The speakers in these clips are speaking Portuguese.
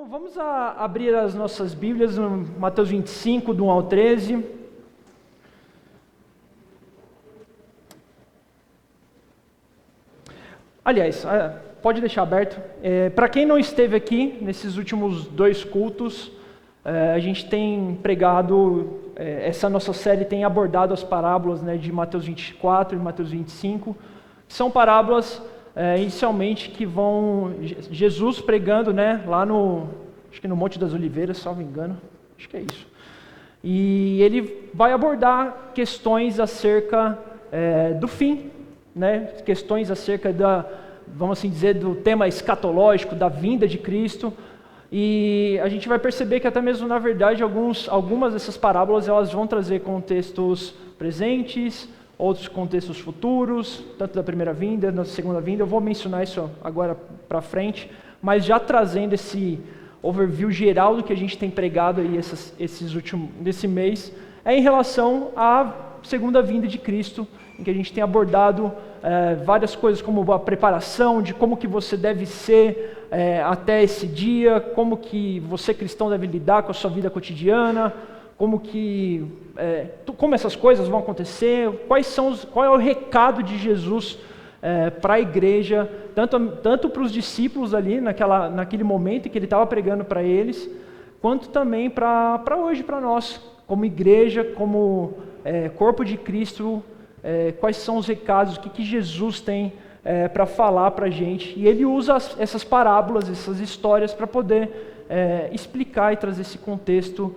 Então, vamos abrir as nossas Bíblias no Mateus 25, do 1 ao 13. Aliás, pode deixar aberto. Para quem não esteve aqui nesses últimos dois cultos, a gente tem pregado, essa nossa série tem abordado as parábolas, né, de Mateus 24 e Mateus 25, que são parábolas inicialmente que vão Jesus pregando, né, lá acho que no Monte das Oliveiras, se não me engano, acho que é isso. E ele vai abordar questões acerca do fim, né, questões acerca vamos assim dizer, do tema escatológico, da vinda de Cristo. E a gente vai perceber que até mesmo na verdade algumas dessas parábolas elas vão trazer contextos presentes, outros contextos futuros, tanto da primeira vinda, da segunda vinda. Eu vou mencionar isso agora para frente, mas já trazendo esse overview geral do que a gente tem pregado aí nesse mês, em relação à segunda vinda de Cristo, em que a gente tem abordado várias coisas como a preparação de como que você deve ser até esse dia, como que você cristão deve lidar com a sua vida cotidiana, como essas coisas vão acontecer, qual é o recado de Jesus para a igreja, tanto para os discípulos ali naquele momento em que ele estava pregando para eles, quanto também para hoje, para nós, como igreja, como corpo de Cristo, quais são os recados, o que Jesus tem para falar para a gente. E ele usa essas parábolas, essas histórias para poder explicar e trazer esse contexto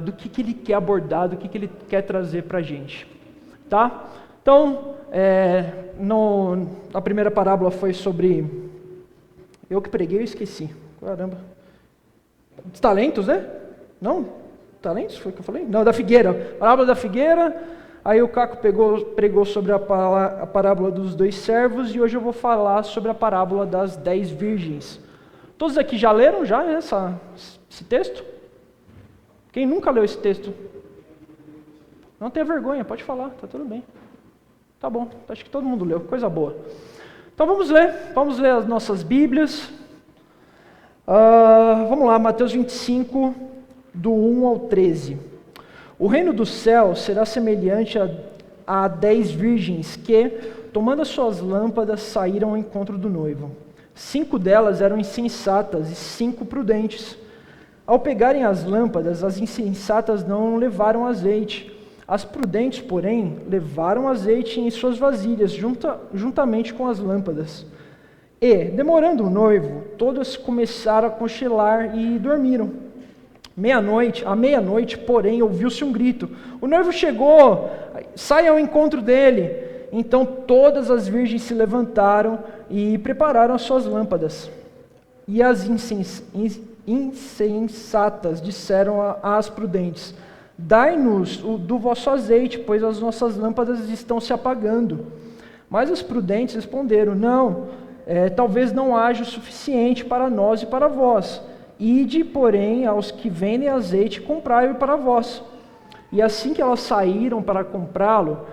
do que ele quer abordar, do que ele quer trazer para a gente. Tá? Então, a primeira parábola foi sobre... Eu que preguei, eu esqueci. Caramba. Os talentos, né? Não? Talentos? Foi o que eu falei? Não, da figueira. Parábola da figueira. Aí o Caco pregou sobre a parábola dos 2 servos, e hoje eu vou falar sobre a parábola das 10 virgens. Todos aqui já leram esse texto? Quem nunca leu esse texto? Não tenha vergonha, pode falar, tá tudo bem. Tá bom, acho que todo mundo leu, coisa boa. Então vamos ler as nossas Bíblias. Vamos lá, Mateus 25, do 1 ao 13. O reino do céu será semelhante a 10 virgens que, tomando as suas lâmpadas, saíram ao encontro do noivo. 5 delas eram insensatas e 5 prudentes. Ao pegarem as lâmpadas, as insensatas não levaram azeite. As prudentes, porém, levaram azeite em suas vasilhas, juntamente com as lâmpadas. E, demorando o noivo, todas começaram a cochilar e dormiram. À meia-noite, porém, ouviu-se um grito: o noivo chegou, saia ao encontro dele. Então todas as virgens se levantaram e prepararam as suas lâmpadas. E as insensatas disseram às prudentes: dai-nos do vosso azeite, pois as nossas lâmpadas estão se apagando. Mas as prudentes responderam: não, talvez não haja o suficiente para nós e para vós. Ide, porém, aos que vendem azeite, comprai-o para vós. E assim que elas saíram para comprá-lo,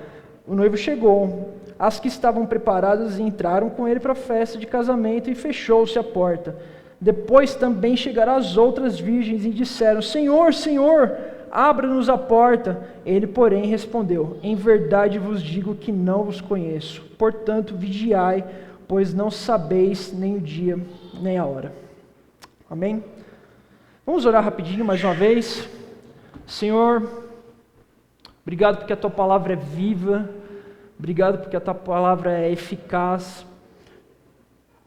o noivo chegou. As que estavam preparadas entraram com ele para a festa de casamento, e fechou-se a porta. Depois também chegaram as outras virgens e disseram: Senhor, Senhor, abra-nos a porta. Ele, porém, respondeu: em verdade vos digo que não vos conheço. Portanto, vigiai, pois não sabeis nem o dia, nem a hora. Amém? Vamos orar rapidinho mais uma vez. Senhor, obrigado porque a Tua palavra é viva, obrigado porque a Tua palavra é eficaz,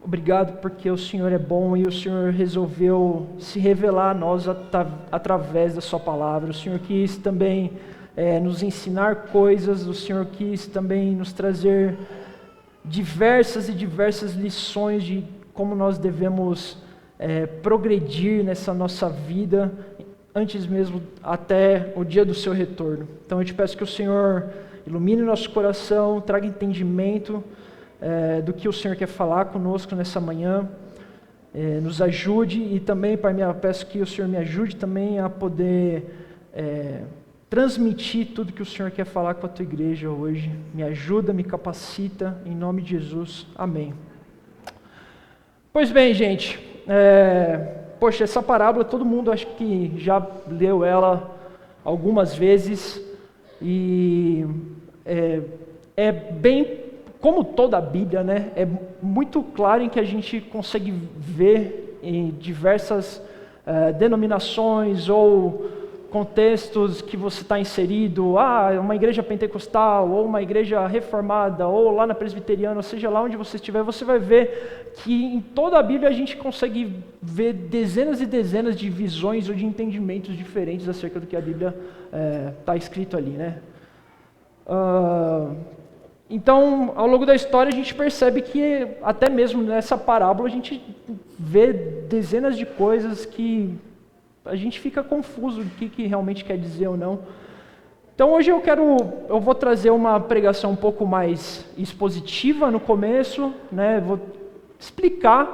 obrigado porque o Senhor é bom e o Senhor resolveu se revelar a nós através da Sua palavra. O Senhor quis também nos ensinar coisas, o Senhor quis também nos trazer diversas lições de como nós devemos progredir nessa nossa vida, antes mesmo até o dia do seu retorno. Então eu te peço que o Senhor ilumine nosso coração, traga entendimento do que o Senhor quer falar conosco nessa manhã, nos ajude, e também, Pai, eu peço que o Senhor me ajude também a poder transmitir tudo que o Senhor quer falar com a Tua igreja hoje. Me ajuda, me capacita, em nome de Jesus. Amém. Pois bem, gente, poxa, essa parábola todo mundo acho que já leu ela algumas vezes e é bem, como toda a Bíblia, né, é muito claro em que a gente consegue ver em diversas denominações ou contextos que você está inserido, uma igreja pentecostal, ou uma igreja reformada, ou lá na presbiteriana, ou seja lá onde você estiver, você vai ver que em toda a Bíblia a gente consegue ver dezenas e dezenas de visões ou de entendimentos diferentes acerca do que a Bíblia está escrito ali, né? Então, ao longo da história, a gente percebe que até mesmo nessa parábola a gente vê dezenas de coisas que a gente fica confuso do que realmente quer dizer ou não. Então hoje eu vou trazer uma pregação um pouco mais expositiva no começo, né? Vou explicar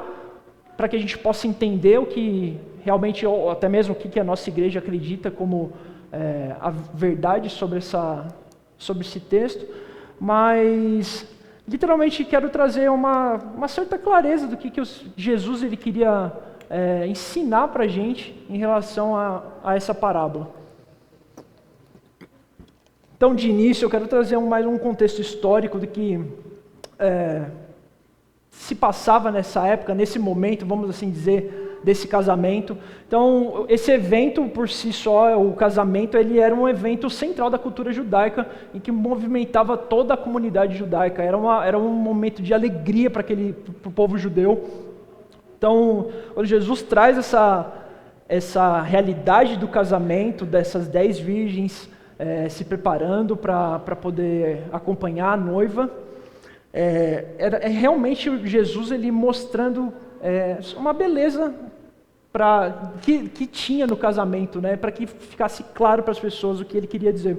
para que a gente possa entender o que realmente, ou até mesmo o que a nossa igreja acredita como a verdade sobre esse texto, mas literalmente quero trazer uma certa clareza do que Jesus ele queria ensinar para a gente em relação a essa parábola. Então, de início, eu quero trazer mais um contexto histórico do que se passava nessa época, nesse momento, vamos assim dizer, desse casamento. Então, esse evento por si só, o casamento, ele era um evento central da cultura judaica, em que movimentava toda a comunidade judaica. Era um momento de alegria para o povo judeu. Então, quando Jesus traz essa realidade do casamento, dessas 10 virgens se preparando para poder acompanhar a noiva, é realmente Jesus ele mostrando uma beleza que tinha no casamento, né, para que ficasse claro para as pessoas o que ele queria dizer.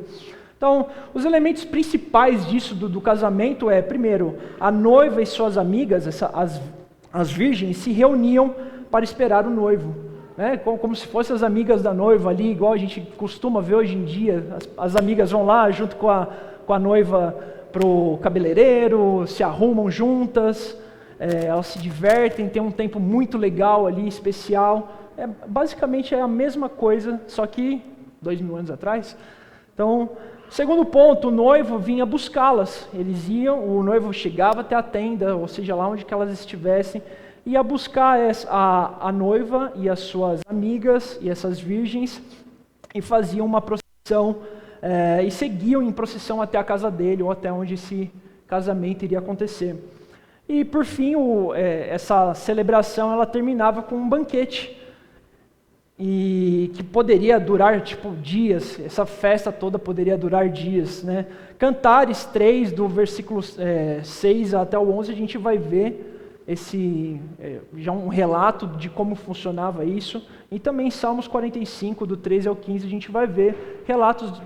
Então, os elementos principais disso do casamento primeiro, a noiva e suas amigas, as virgens se reuniam para esperar o noivo, né? Como se fossem as amigas da noiva ali, igual a gente costuma ver hoje em dia. As amigas vão lá junto com a noiva para o cabeleireiro, se arrumam juntas, elas se divertem, tem um tempo muito legal ali, especial. Basicamente é a mesma coisa, só que 2000 anos atrás. Então, segundo ponto, o noivo vinha buscá-las. O noivo chegava até a tenda, ou seja, lá onde que elas estivessem, ia buscar a noiva e as suas amigas e essas virgens e faziam uma procissão e seguiam em procissão até a casa dele ou até onde esse casamento iria acontecer. E por fim, essa celebração ela terminava com um banquete. E que poderia durar dias, essa festa toda poderia durar dias, né? Cantares 3, do versículo 6 até o 11, a gente vai ver já um relato de como funcionava isso, e também em Salmos 45, do 13 ao 15, a gente vai ver relatos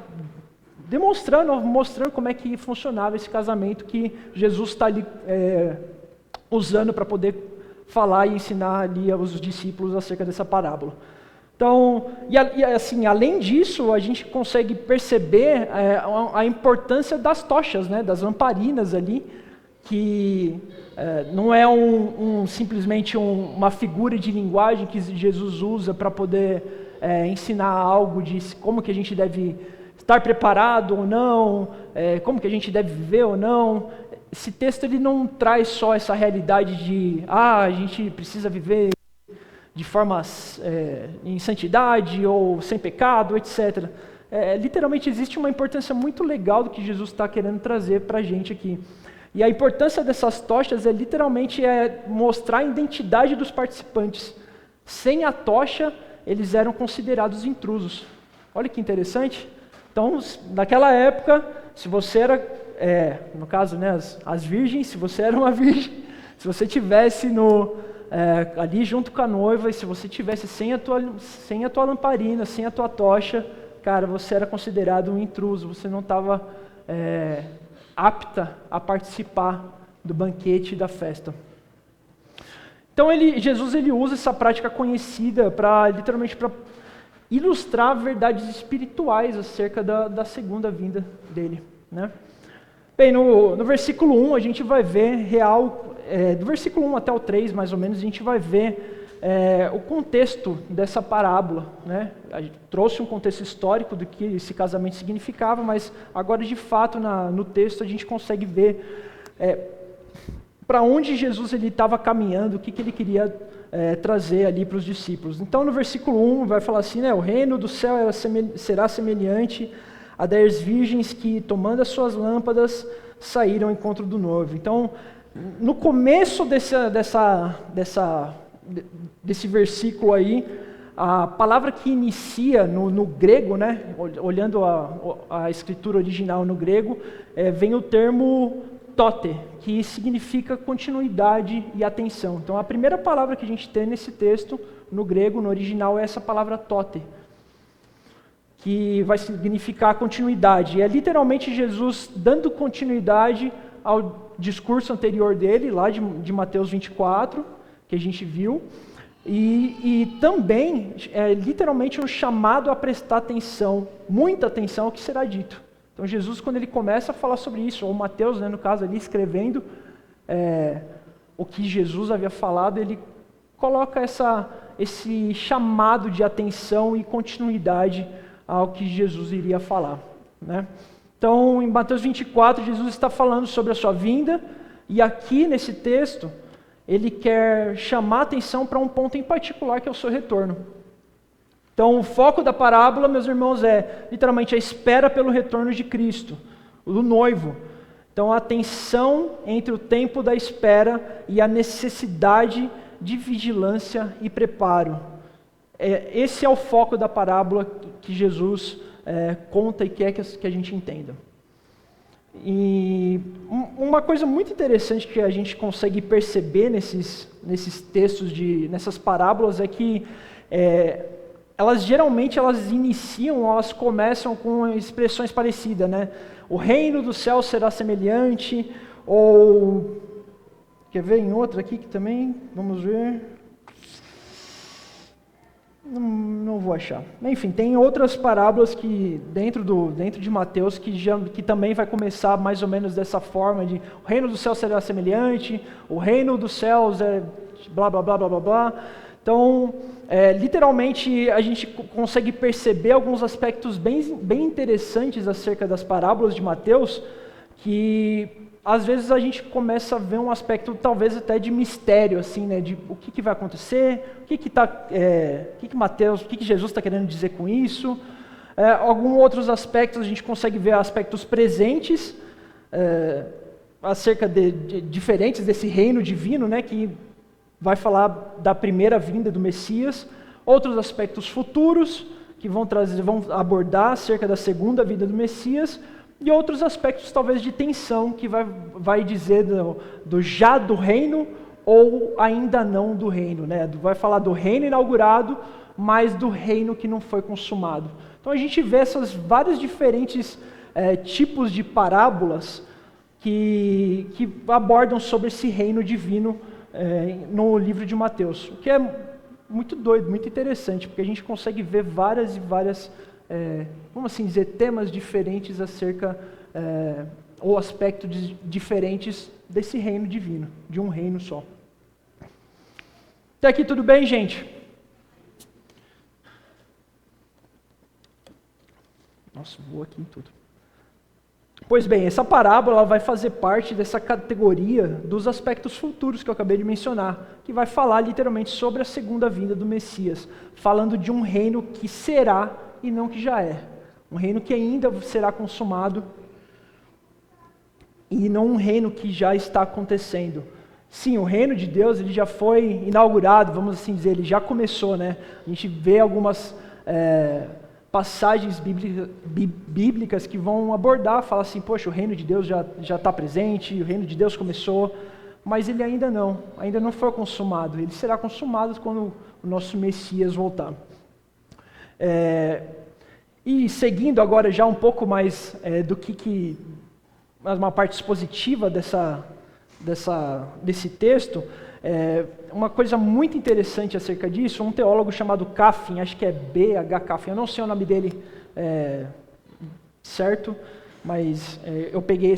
mostrando como é que funcionava esse casamento que Jesus está ali usando para poder falar e ensinar ali aos discípulos acerca dessa parábola. Então, assim, além disso, a gente consegue perceber a importância das tochas, né, das lamparinas ali, que não é simplesmente uma figura de linguagem que Jesus usa para poder ensinar algo de como que a gente deve estar preparado ou não, como que a gente deve viver ou não. Esse texto ele não traz só essa realidade de a gente precisa viver de forma em santidade ou sem pecado, etc. Literalmente existe uma importância muito legal do que Jesus está querendo trazer para a gente aqui. E a importância dessas tochas literalmente mostrar a identidade dos participantes. Sem a tocha, eles eram considerados intrusos. Olha que interessante. Então, naquela época, se você era, no caso, né, as virgens, se você era uma virgem, se você tivesse ali junto com a noiva, e se você tivesse sem a tua lamparina, sem a tua tocha, cara, você era considerado um intruso, você não estava apta a participar do banquete e da festa. Então Jesus usa essa prática conhecida literalmente para ilustrar verdades espirituais acerca da segunda vinda dele, né? Bem, no versículo 1 a gente vai ver do versículo 1 até o 3, mais ou menos, a gente vai ver o contexto dessa parábola, né? A gente trouxe um contexto histórico do que esse casamento significava, mas agora de fato no texto a gente consegue ver para onde Jesus ele estava caminhando, o que ele queria trazer ali para os discípulos. Então no versículo 1 vai falar assim, né? O reino do céu será semelhante a 10 virgens que, tomando as suas lâmpadas, saíram ao encontro do noivo. Então, no começo desse versículo aí, a palavra que inicia no grego, né, olhando a escritura original no grego, vem o termo tote, que significa continuidade e atenção. Então a primeira palavra que a gente tem nesse texto, no grego, no original, é essa palavra tote, que vai significar continuidade. É literalmente Jesus dando continuidade ao discurso anterior dele, lá de Mateus 24, que a gente viu, e também é literalmente um chamado a prestar atenção, muita atenção ao que será dito. Então Jesus, quando ele começa a falar sobre isso, ou Mateus, né, no caso ali, escrevendo o que Jesus havia falado, ele coloca esse chamado de atenção e continuidade ao que Jesus iria falar, né? Então, em Mateus 24, Jesus está falando sobre a sua vinda, e aqui nesse texto, ele quer chamar a atenção para um ponto em particular, que é o seu retorno. Então, o foco da parábola, meus irmãos, é literalmente a espera pelo retorno de Cristo, do noivo. Então, a tensão entre o tempo da espera e a necessidade de vigilância e preparo. Esse é o foco da parábola que Jesus conta e quer que a gente entenda. E uma coisa muito interessante que a gente consegue perceber nesses textos, nessas parábolas, é que elas geralmente iniciam, elas começam com expressões parecidas, né? O reino do céu será semelhante, ou quer ver em outra aqui que também, vamos ver. Não vou achar. Enfim, tem outras parábolas que dentro de Mateus que também vai começar mais ou menos dessa forma de o reino do céu será semelhante, o reino dos céus é blá blá blá blá blá blá. Então, literalmente a gente consegue perceber alguns aspectos bem interessantes acerca das parábolas de Mateus, que às vezes a gente começa a ver um aspecto talvez até de mistério, assim, né, de o que vai acontecer, o que Jesus está querendo dizer com isso. Alguns outros aspectos a gente consegue ver aspectos presentes acerca de diferentes desse reino divino, né, que vai falar da primeira vinda do Messias. Outros aspectos futuros que vão abordar acerca da segunda vinda do Messias. E outros aspectos talvez de tensão, que vai dizer do já do reino ou ainda não do reino, né? Vai falar do reino inaugurado, mas do reino que não foi consumado. Então a gente vê essas vários diferentes tipos de parábolas que abordam sobre esse reino divino no livro de Mateus, o que é muito doido, muito interessante, porque a gente consegue ver várias e várias vamos assim dizer, temas diferentes acerca, ou aspectos diferentes desse reino divino, de um reino só. Até aqui tudo bem, gente? Nossa, vou aqui em tudo. Pois bem, essa parábola ela vai fazer parte dessa categoria dos aspectos futuros que eu acabei de mencionar, que vai falar literalmente sobre a segunda vinda do Messias, falando de um reino que será e não que já é. Um reino que ainda será consumado e não um reino que já está acontecendo. Sim, o reino de Deus ele já foi inaugurado, vamos assim dizer, ele já começou, né? A gente vê algumas passagens bíblicas que vão abordar, falar assim, poxa, o reino de Deus já está presente, o reino de Deus começou, mas ele ainda não foi consumado. Ele será consumado quando o nosso Messias voltar. E seguindo agora já um pouco mais do que uma parte expositiva desse texto, uma coisa muito interessante acerca disso, um teólogo chamado Caffin, acho que é B.H. Caffin, eu não sei o nome dele certo, mas eu peguei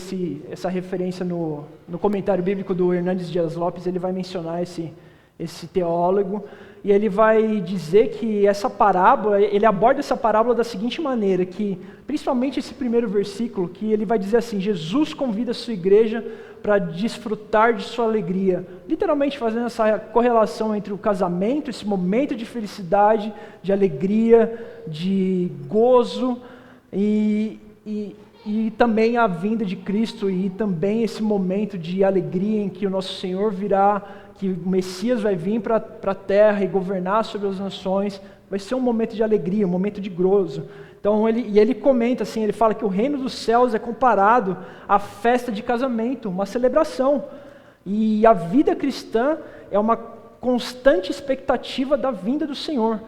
essa referência no comentário bíblico do Hernandes Dias Lopes, ele vai mencionar esse teólogo, e ele vai dizer que essa parábola, ele aborda essa parábola da seguinte maneira, que principalmente esse primeiro versículo, que ele vai dizer assim: Jesus convida a sua igreja para desfrutar de sua alegria, literalmente fazendo essa correlação entre o casamento, esse momento de felicidade, de alegria, de gozo, e também a vinda de Cristo, e também esse momento de alegria em que o nosso Senhor virá, que o Messias vai vir para a terra e governar sobre as nações. Vai ser um momento de alegria, um momento de gozo. Então ele comenta assim, ele fala que o reino dos céus é comparado à festa de casamento, uma celebração. E a vida cristã é uma constante expectativa da vinda do Senhor.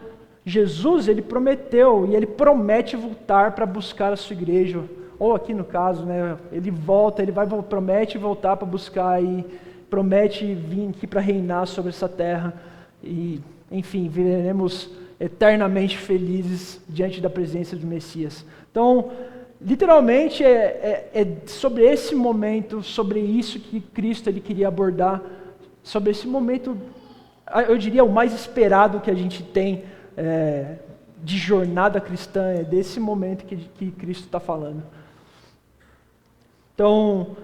Jesus, ele prometeu e ele promete voltar para buscar a sua igreja. Ou aqui no caso, né, ele promete voltar para buscar e promete vir aqui para reinar sobre essa terra. E, enfim, viveremos eternamente felizes diante da presença do Messias. Então, literalmente, é sobre esse momento, sobre isso que Cristo ele queria abordar, sobre esse momento, eu diria, o mais esperado que a gente tem de jornada cristã, é desse momento que Cristo está falando. Então,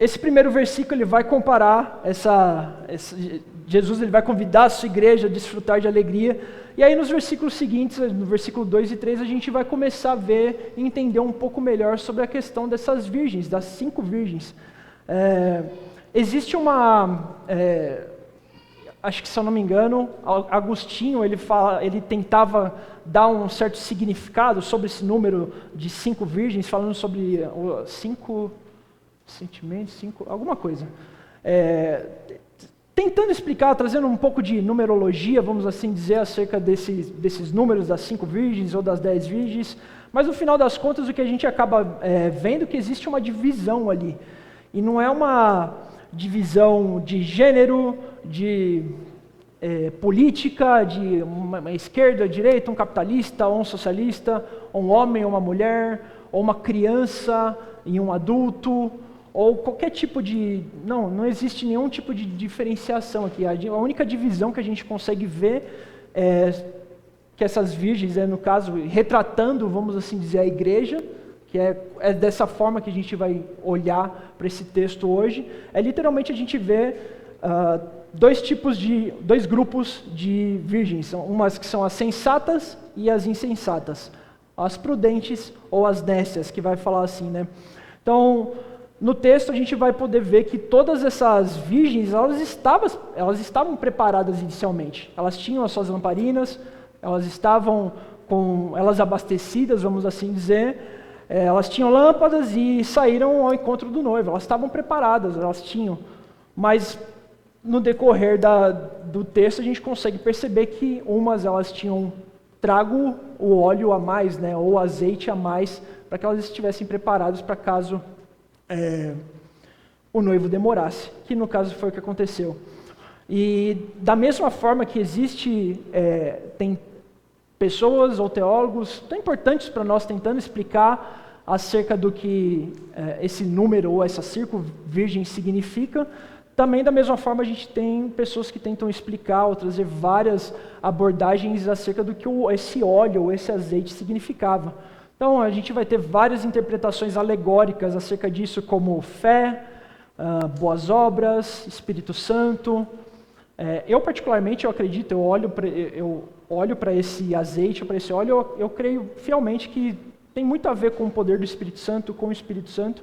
esse primeiro versículo ele vai comparar Jesus ele vai convidar a sua igreja a desfrutar de alegria, e aí nos versículos seguintes, no versículo 2 e 3, a gente vai começar a ver e entender um pouco melhor sobre a questão dessas virgens, das 5 virgens. Existe acho que se eu não me engano, Agostinho ele tentava dar um certo significado sobre esse número de 5 virgens, falando sobre 5 sentimentos, alguma coisa. Tentando explicar, trazendo um pouco de numerologia, vamos assim dizer, acerca desses números das 5 virgens ou das 10 virgens, mas no final das contas o que a gente acaba vendo é que existe uma divisão ali, e não é uma divisão de gênero, de política, de uma esquerda, direita, um capitalista, ou um socialista, ou um homem, ou uma mulher, ou uma criança e um adulto, ou qualquer tipo de... Não existe nenhum tipo de diferenciação aqui. A única divisão que a gente consegue ver é que essas virgens, no caso, retratando, vamos assim dizer, a igreja, que é dessa forma que a gente vai olhar para esse texto hoje, literalmente a gente vê dois grupos de virgens, umas que são as sensatas e as insensatas, as prudentes ou as nécias, que vai falar assim, né? Então, no texto a gente vai poder ver que todas essas virgens, elas estavam preparadas inicialmente, elas tinham as suas lamparinas, elas estavam com elas abastecidas, vamos assim dizer, elas tinham lâmpadas e saíram ao encontro do noivo, elas estavam preparadas, elas tinham, mas no decorrer do texto a gente consegue perceber que elas tinham trago o óleo a mais, né, ou o azeite a mais, para que elas estivessem preparadas para caso o noivo demorasse, que no caso foi o que aconteceu. E da mesma forma que tem pessoas ou teólogos tão importantes para nós tentando explicar acerca do que esse número ou essa círculo virgem significa, também da mesma forma a gente tem pessoas que tentam explicar ou trazer várias abordagens acerca do que esse óleo ou esse azeite significava. Então a gente vai ter várias interpretações alegóricas acerca disso, como fé, boas obras, Espírito Santo. Eu particularmente, eu olho para esse azeite, para esse óleo, eu creio fielmente que tem muito a ver com o poder do Espírito Santo, com o Espírito Santo,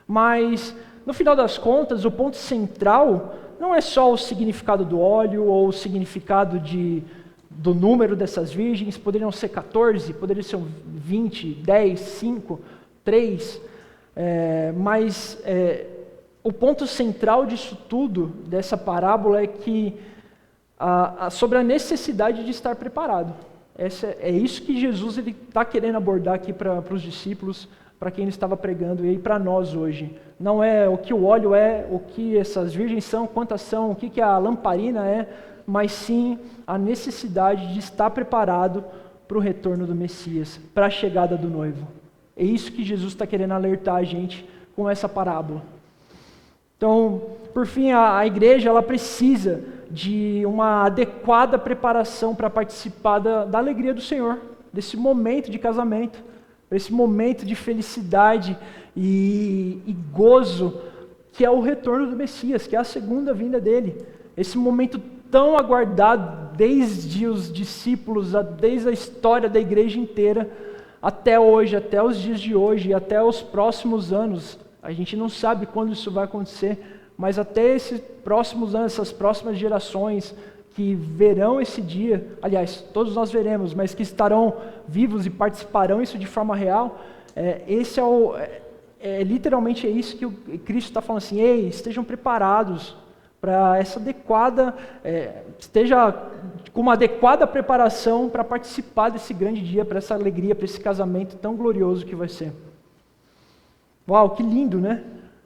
mas no final das contas, o ponto central não é só o significado do óleo ou o significado do número dessas virgens, poderiam ser 14, poderiam ser 20, 10, 5, 3, mas o ponto central disso tudo, dessa parábola, é que sobre a necessidade de estar preparado. É isso que Jesus está querendo abordar aqui para os discípulos, para quem ele estava pregando e para nós hoje. Não é o que o óleo é, o que essas virgens são, quantas são, o que a lamparina é, mas sim a necessidade de estar preparado para o retorno do Messias, para a chegada do noivo. É isso que Jesus está querendo alertar a gente com essa parábola. Então, por fim, a igreja ela precisa de uma adequada preparação para participar da alegria do Senhor, desse momento de casamento, esse momento de felicidade e gozo, que é o retorno do Messias, que é a segunda vinda dele. Esse momento tão aguardado desde os discípulos, desde a história da igreja inteira, até hoje, até os dias de hoje, até os próximos anos. A gente não sabe quando isso vai acontecer, mas até esses próximos anos, essas próximas gerações que verão esse dia, aliás, todos nós veremos, mas que estarão vivos e participarão isso de forma real, literalmente é isso que o Cristo está falando assim: ei, estejam preparados para essa adequada, esteja com uma adequada preparação para participar desse grande dia, para essa alegria, para esse casamento tão glorioso que vai ser. Uau, que lindo, né?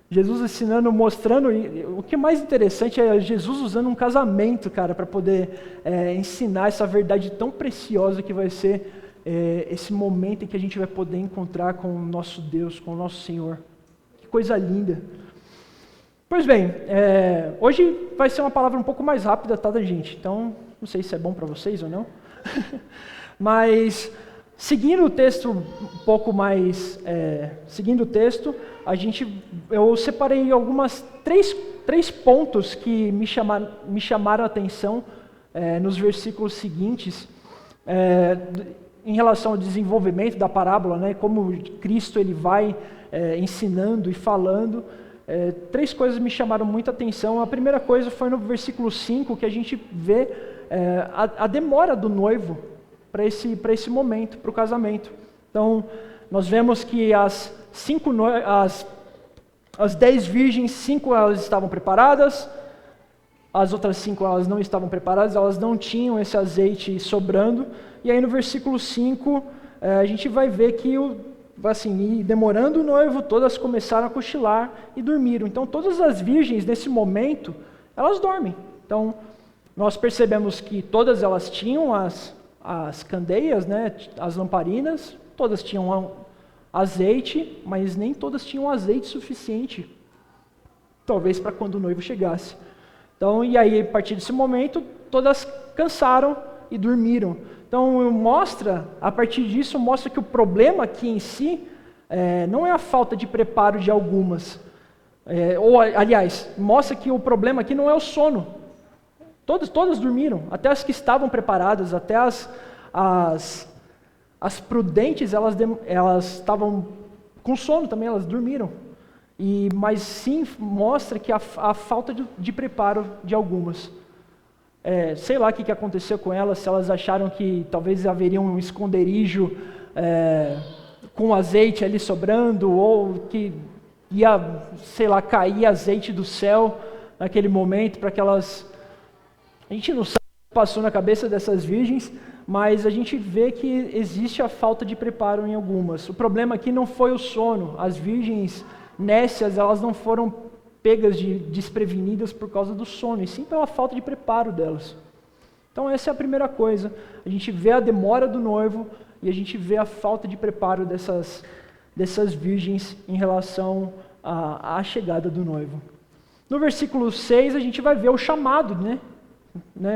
Jesus ensinando, mostrando, o que é mais interessante é Jesus usando um casamento, cara, para poder ensinar essa verdade tão preciosa que vai ser esse momento em que a gente vai poder encontrar com o nosso Deus, com o nosso Senhor. Que coisa linda. Pois bem, hoje vai ser uma palavra um pouco mais rápida, tá, da gente? Então, não sei se é bom para vocês ou não. Mas, seguindo o texto um pouco mais, seguindo o texto, eu separei três pontos que me chamaram a atenção nos versículos seguintes, em relação ao desenvolvimento da parábola, né, como Cristo ele vai ensinando e falando. Três coisas me chamaram muita atenção. A primeira coisa foi no versículo 5, que a gente vê a demora do noivo para esse momento, para o casamento. Então, nós vemos que as 10 virgens, 5 elas estavam preparadas, as outras 5 elas não estavam preparadas, elas não tinham esse azeite sobrando. E aí no versículo 5, a gente vai ver que, e demorando o noivo, todas começaram a cochilar e dormiram. Então todas as virgens nesse momento, elas dormem. Então nós percebemos que todas elas tinham as candeias, né, as lamparinas, todas tinham azeite, mas nem todas tinham azeite suficiente, talvez para quando o noivo chegasse. Então, e aí, a partir desse momento, todas cansaram e dormiram. Então, a partir disso, mostra que o problema aqui em si não é a falta de preparo de algumas. Aliás, mostra que o problema aqui não é o sono. Todas dormiram, até as que estavam preparadas, até as prudentes, elas estavam com sono também, elas dormiram. Mas sim mostra que a falta de preparo de algumas. Sei lá o que aconteceu com elas, se elas acharam que talvez haveria um esconderijo com azeite ali sobrando, ou que ia, sei lá, cair azeite do céu naquele momento, para que elas... A gente não sabe o que passou na cabeça dessas virgens, mas a gente vê que existe a falta de preparo em algumas. O problema aqui não foi o sono. As virgens nécias, elas não foram pegas desprevenidas por causa do sono, e sim pela falta de preparo delas. Então essa é a primeira coisa. A gente vê a demora do noivo e a gente vê a falta de preparo dessas virgens em relação à chegada do noivo. No versículo 6 a gente vai ver o chamado, né?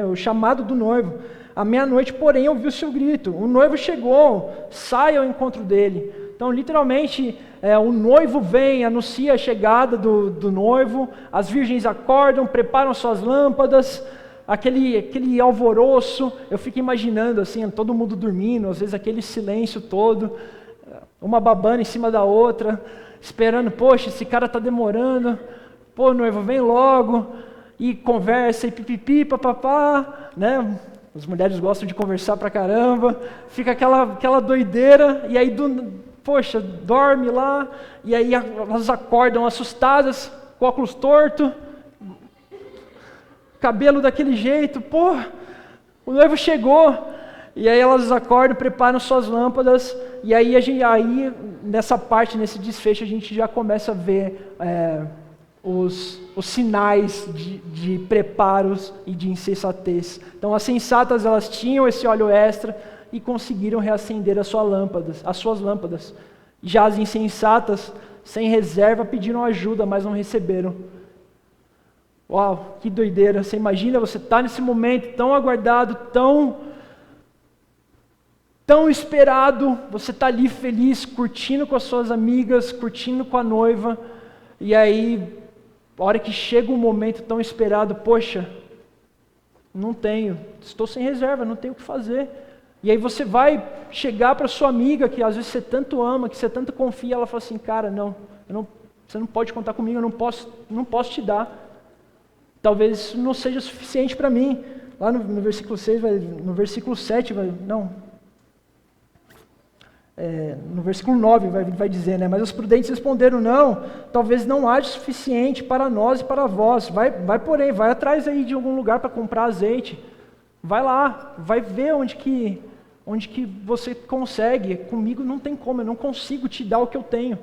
O chamado do noivo. À meia-noite, porém, ouviu-se um grito: o noivo chegou, saia ao encontro dele. Então, literalmente, o noivo vem, anuncia a chegada do noivo, as virgens acordam, preparam suas lâmpadas, aquele alvoroço. Eu fico imaginando, assim, todo mundo dormindo, às vezes aquele silêncio todo, uma babando em cima da outra, esperando, poxa, esse cara está demorando, pô, noivo, vem logo, e conversa, e pipipi, papapá, né? As mulheres gostam de conversar pra caramba, fica aquela doideira, e aí, poxa, dorme lá, e aí elas acordam assustadas, com óculos torto, cabelo daquele jeito, pô, o noivo chegou, e aí elas acordam, preparam suas lâmpadas, e aí nessa parte, nesse desfecho, a gente já começa a ver os sinais de preparos e de insensatez. Então as sensatas, elas tinham esse óleo extra e conseguiram reacender as suas lâmpadas. Já as insensatas, sem reserva, pediram ajuda, mas não receberam. Uau, que doideira. Você imagina, você está nesse momento tão aguardado, tão esperado, você está ali feliz, curtindo com as suas amigas, curtindo com a noiva, e aí, a hora que chega um momento tão esperado, poxa, não tenho, estou sem reserva, não tenho o que fazer. E aí você vai chegar para sua amiga, que às vezes você tanto ama, que você tanto confia, ela fala assim, cara, você não pode contar comigo, eu não posso te dar. Talvez isso não seja suficiente para mim. Lá no versículo 6, no versículo 7, no versículo 9 vai dizer, né? Mas os prudentes responderam, não, talvez não haja suficiente para nós e para vós. Vai atrás aí de algum lugar para comprar azeite. Vai lá, vai ver onde que você consegue. Comigo não tem como, eu não consigo te dar o que eu tenho.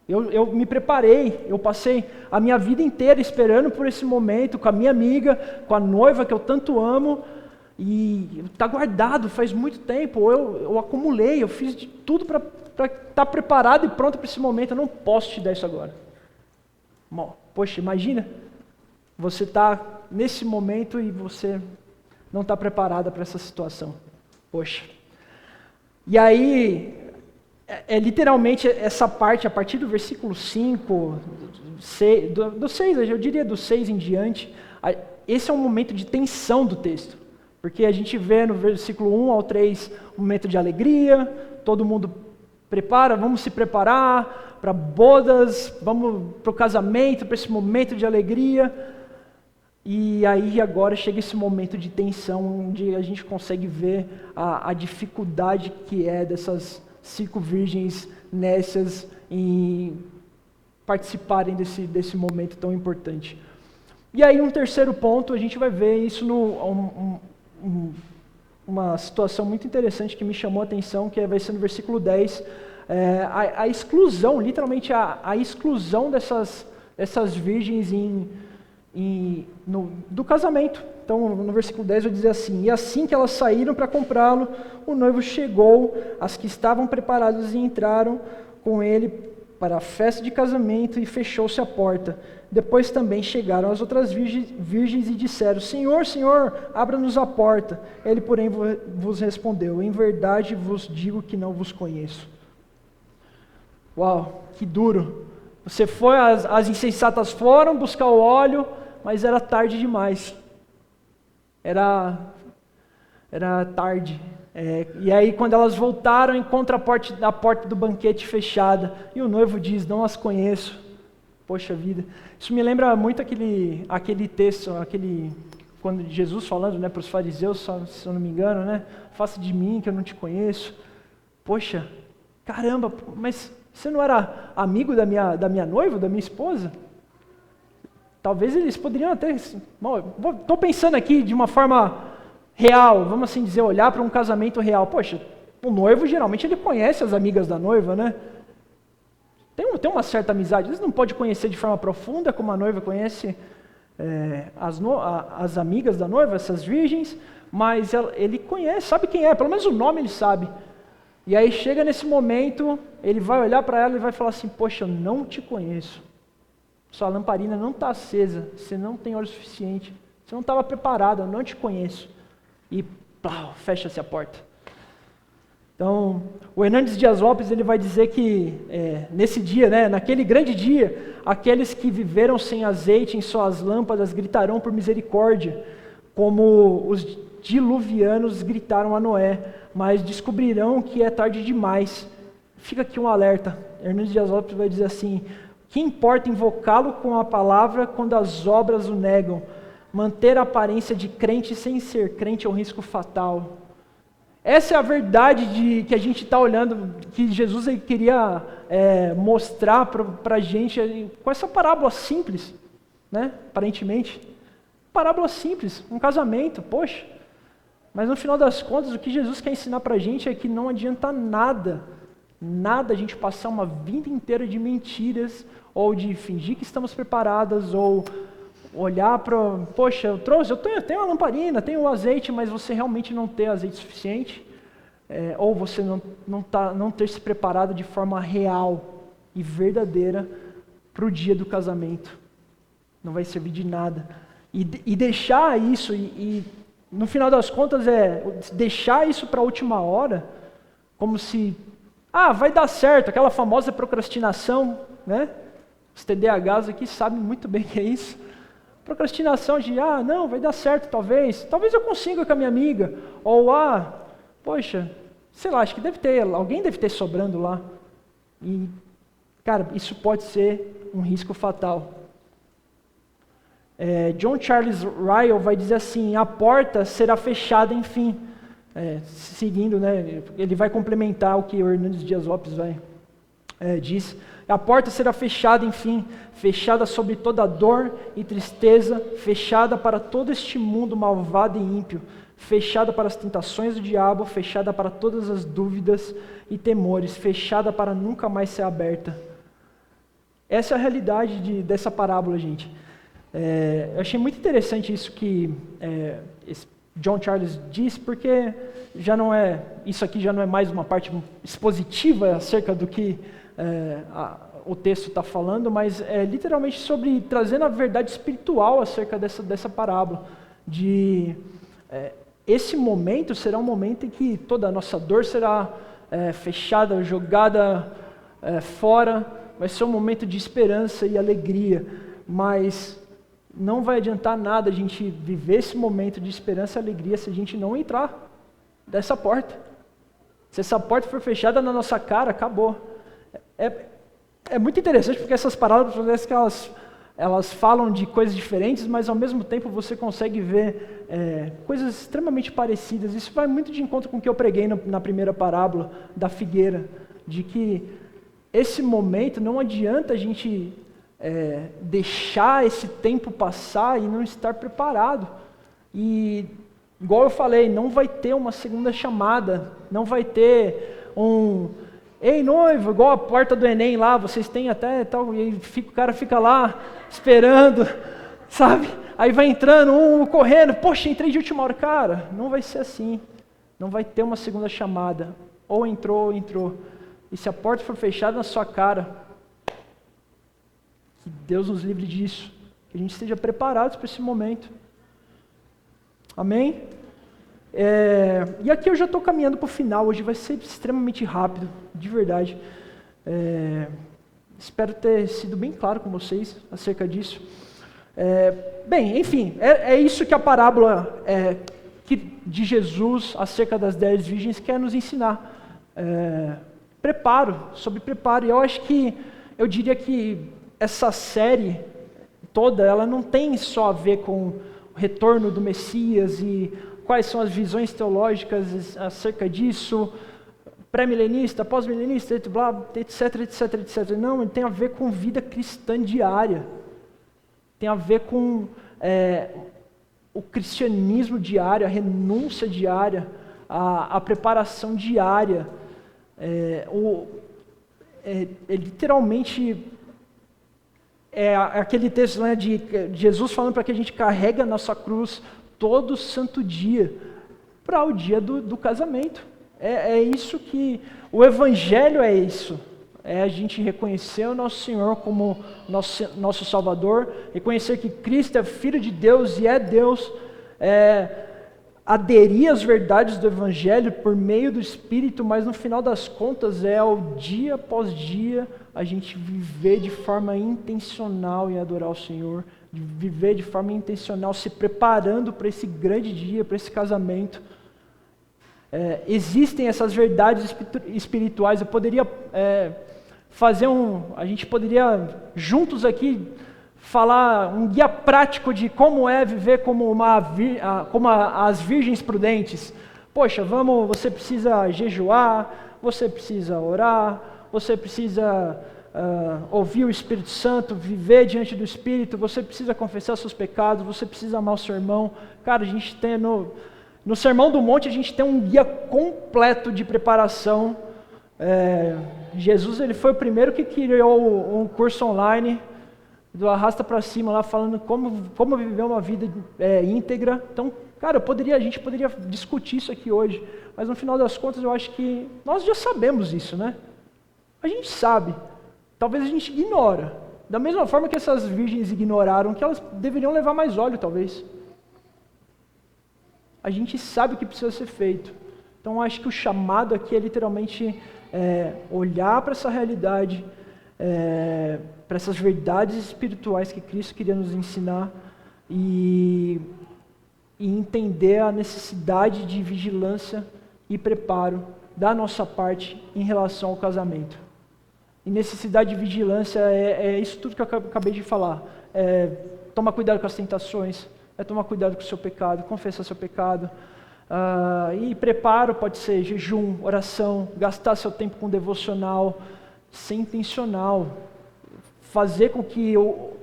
Eu me preparei, eu passei a minha vida inteira esperando por esse momento, com a minha amiga, com a noiva que eu tanto amo, e está guardado faz muito tempo, eu acumulei, eu fiz de tudo para estar preparado e pronto para esse momento, eu não posso te dar isso agora. Bom, poxa, imagina, você está nesse momento e você não está preparada para essa situação. Poxa. E aí, literalmente essa parte, a partir do versículo 5, do 6, eu diria do 6 em diante, esse é um momento de tensão do texto, porque a gente vê no versículo 1 ao 3 um momento de alegria, todo mundo vamos se preparar para bodas, vamos para o casamento, para esse momento de alegria, e aí agora chega esse momento de tensão, onde a gente consegue ver a dificuldade que é dessas 5 virgens nécias em participarem desse momento tão importante. E aí um terceiro ponto, a gente vai ver isso uma situação muito interessante que me chamou a atenção, que vai ser no versículo 10, a exclusão, literalmente a exclusão dessas virgens do casamento. Então, no versículo 10 vai dizer assim, e assim que elas saíram para comprá-lo, o noivo chegou, as que estavam preparadas e entraram com ele para a festa de casamento e fechou-se a porta. Depois também chegaram as outras virgens e disseram, Senhor, Senhor, abra-nos a porta. Ele, porém, vos respondeu, em verdade vos digo que não vos conheço. Uau, que duro. Você foi, as insensatas foram buscar o óleo, mas era tarde demais. Era tarde. E aí quando elas voltaram, encontram a porta do banquete fechada. E o noivo diz, não as conheço. Poxa vida. Isso me lembra muito aquele texto, quando Jesus falando, né, para os fariseus, se eu não me engano, né? Faça de mim que eu não te conheço. Poxa, caramba, mas você não era amigo da minha noiva, da minha esposa? Talvez eles poderiam até... Estou pensando aqui de uma forma real, vamos assim dizer, olhar para um casamento real. Poxa, o noivo geralmente ele conhece as amigas da noiva, né? Tem uma certa amizade. Eles não pode conhecer de forma profunda como a noiva conhece as amigas da noiva, essas virgens, mas ele conhece, sabe quem é, pelo menos o nome ele sabe. E aí chega nesse momento, ele vai olhar para ela e vai falar assim, poxa, eu não te conheço. Sua lamparina não está acesa, você não tem óleo suficiente, você não estava preparado, eu não te conheço. E plau, fecha-se a porta. Então, o Hernandes Dias Lopes ele vai dizer que nesse dia, né, naquele grande dia, aqueles que viveram sem azeite em suas lâmpadas gritarão por misericórdia, como os diluvianos gritaram a Noé, mas descobrirão que é tarde demais. Fica aqui um alerta. Hernandes Dias Lopes vai dizer assim, que importa invocá-lo com a palavra quando as obras o negam? Manter a aparência de crente sem ser crente é um risco fatal. Essa é a verdade que a gente está olhando, que Jesus queria mostrar para a gente com essa parábola simples, né? Aparentemente. Parábola simples, um casamento, poxa. Mas no final das contas, o que Jesus quer ensinar para a gente é que não adianta nada a gente passar uma vida inteira de mentiras, ou de fingir que estamos preparadas, ou olhar para, poxa, eu tenho uma lamparina, tenho azeite, mas você realmente não ter azeite suficiente, ou você não ter se preparado de forma real e verdadeira para o dia do casamento. Não vai servir de nada. E deixar isso, no final das contas deixar isso para a última hora, como se, vai dar certo, aquela famosa procrastinação, né? Os TDAHs aqui sabem muito bem o que é isso. Procrastinação de, não, vai dar certo talvez eu consiga com a minha amiga, ou poxa, sei lá, acho que alguém deve ter sobrando lá. E, cara, isso pode ser um risco fatal. John Charles Ryle vai dizer assim, a porta será fechada, enfim. Seguindo, né, ele vai complementar o que o Hernandes Dias Lopes diz. A porta será fechada, enfim, fechada sobre toda dor e tristeza, fechada para todo este mundo malvado e ímpio, fechada para as tentações do diabo, fechada para todas as dúvidas e temores, fechada para nunca mais ser aberta. Essa é a realidade dessa parábola, gente. Eu achei muito interessante isso que John Charles diz, porque isso aqui já não é mais uma parte expositiva acerca do que o texto está falando, mas é literalmente sobre trazendo a verdade espiritual acerca dessa parábola. Esse momento será um momento em que toda a nossa dor será fechada, jogada fora, vai ser um momento de esperança e alegria, mas não vai adiantar nada a gente viver esse momento de esperança e alegria se a gente não entrar dessa porta. Se essa porta for fechada na nossa cara, acabou. É muito interessante porque essas parábolas, parece que elas falam de coisas diferentes, mas ao mesmo tempo você consegue ver coisas extremamente parecidas. Isso vai muito de encontro com o que eu preguei na primeira parábola da figueira, de que esse momento não adianta a gente deixar esse tempo passar e não estar preparado. E, igual eu falei, não vai ter uma segunda chamada, não vai ter ei, noivo, igual a porta do Enem lá, vocês têm até tal, e o cara fica lá esperando, sabe? Aí vai entrando, correndo, poxa, entrei de última hora. Cara, não vai ser assim. Não vai ter uma segunda chamada. Ou entrou. E se a porta for fechada na sua cara, que Deus nos livre disso. Que a gente esteja preparados para esse momento. Amém? E aqui eu já estou caminhando para o final, hoje vai ser extremamente rápido, de verdade. Espero ter sido bem claro com vocês acerca disso. Bem, enfim, é isso que a parábola de Jesus acerca das 10 virgens quer nos ensinar. Sobre preparo. E eu diria que essa série toda, ela não tem só a ver com o retorno do Messias e quais são as visões teológicas acerca disso, pré-milenista, pós-milenista, etc. Não, ele tem a ver com vida cristã diária. Tem a ver com o cristianismo diário, a renúncia diária, a preparação diária. Literalmente, aquele texto, né, de Jesus falando para que a gente carregue a nossa cruz todo santo dia, para o dia do casamento. É isso que o Evangelho é isso. É a gente reconhecer o nosso Senhor como nosso Salvador, reconhecer que Cristo é Filho de Deus e é Deus, aderir às verdades do Evangelho por meio do Espírito, mas no final das contas o dia após dia a gente viver de forma intencional em adorar o Senhor, de viver de forma intencional, se preparando para esse grande dia, para esse casamento. Existem essas verdades espirituais. Eu poderia a gente poderia juntos aqui falar um guia prático de como viver como as virgens prudentes. Poxa, você precisa jejuar, você precisa orar, você precisa ouvir o Espírito Santo, viver diante do Espírito, você precisa confessar seus pecados, você precisa amar o seu irmão. Cara, a gente tem no Sermão do Monte a gente tem um guia completo de preparação. Jesus ele foi o primeiro que criou um curso online do arrasta para cima lá falando como viver uma vida íntegra. Então, cara, a gente poderia discutir isso aqui hoje, mas no final das contas eu acho que nós já sabemos isso, né? A gente sabe, talvez a gente ignora, Da mesma forma que essas virgens ignoraram, que elas deveriam levar mais óleo, talvez. A gente sabe o que precisa ser feito. Então, acho que o chamado aqui é literalmente olhar para essa realidade, para essas verdades espirituais que Cristo queria nos ensinar e entender a necessidade de vigilância e preparo da nossa parte em relação ao casamento. E necessidade de vigilância é isso tudo que eu acabei de falar. Toma cuidado com as tentações, tomar cuidado com o seu pecado, confessar seu pecado. E preparo pode ser jejum, oração, gastar seu tempo com devocional, ser intencional, fazer com que o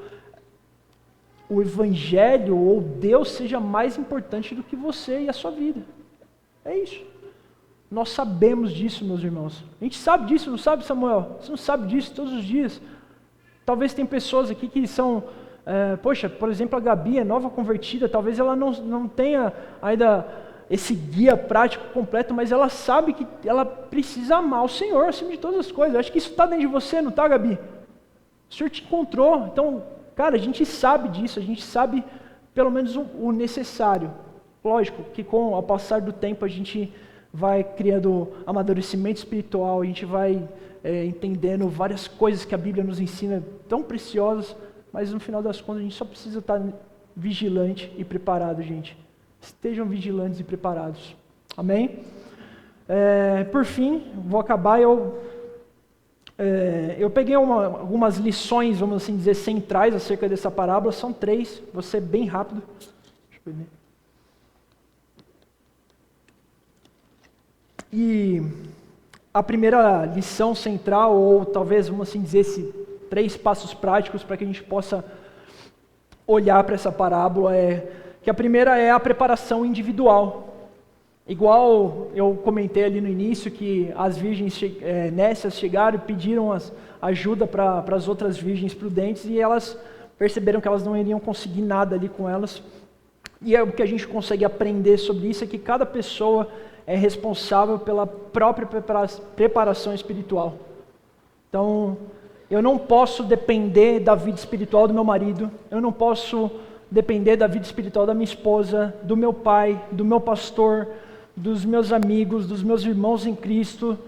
Evangelho ou Deus seja mais importante do que você e a sua vida. É isso. Nós sabemos disso, meus irmãos. A gente sabe disso, não sabe, Samuel? Você não sabe disso todos os dias. Talvez tem pessoas aqui que são... por exemplo, a Gabi é nova convertida, talvez ela não tenha ainda esse guia prático completo, mas ela sabe que ela precisa amar o Senhor acima de todas as coisas. Eu acho que isso está dentro de você, não está, Gabi? O Senhor te encontrou. Então, cara, a gente sabe disso, a gente sabe pelo menos o necessário. Lógico que ao passar do tempo a gente vai criando amadurecimento espiritual, a gente vai entendendo várias coisas que a Bíblia nos ensina tão preciosas, mas no final das contas a gente só precisa estar vigilante e preparado, gente. Estejam vigilantes e preparados. Amém? Por fim, vou acabar. Eu peguei algumas lições, vamos assim dizer, centrais acerca dessa parábola. São 3, vou ser bem rápido. Deixa eu ver. E a primeira lição central, ou talvez, vamos assim dizer, 3 passos práticos para que a gente possa olhar para essa parábola que a primeira é a preparação individual. Igual eu comentei ali no início que as virgens nécias chegaram e pediram ajuda para as outras virgens prudentes e elas perceberam que elas não iriam conseguir nada ali com elas. E o que a gente consegue aprender sobre isso é que cada pessoa é responsável pela própria preparação espiritual. Então, eu não posso depender da vida espiritual do meu marido, eu não posso depender da vida espiritual da minha esposa, do meu pai, do meu pastor, dos meus amigos, dos meus irmãos em Cristo,